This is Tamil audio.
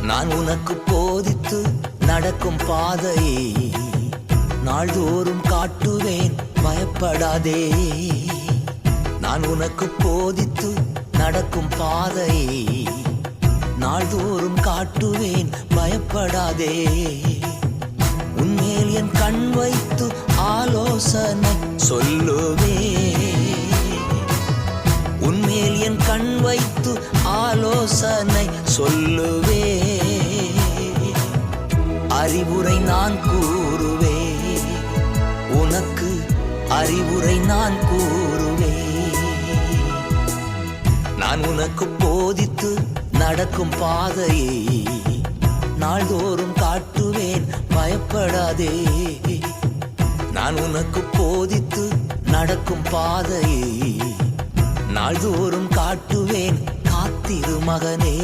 நான் உனக்கு போதித்து நடக்கும் பாதையை நாள்தோறும் காட்டுவேன், பயப்படாதே. நான் உனக்கு போதித்து நடக்கும் பாதையை நாள்தோறும் காட்டுவேன், பயப்படாதே. உன்மேல் என் கண் வைத்து ஆலோசனை சொல்லுவேன். உன்மேல் என் கண் வைத்து ஆலோசனை சொல்லுவேன். அறிவுரை நான் கூறுவேன், உனக்கு அறிவுரை நான் கூறுவேன். நான் உனக்கு போதித்து நடக்கும் பாதையை நாள்தோறும் காட்டுவேன், பயப்படாதே. நான் உனக்கு போதித்து நடக்கும் பாதையை நாள்தோறும் காட்டுவேன், காத்திரு மகனே.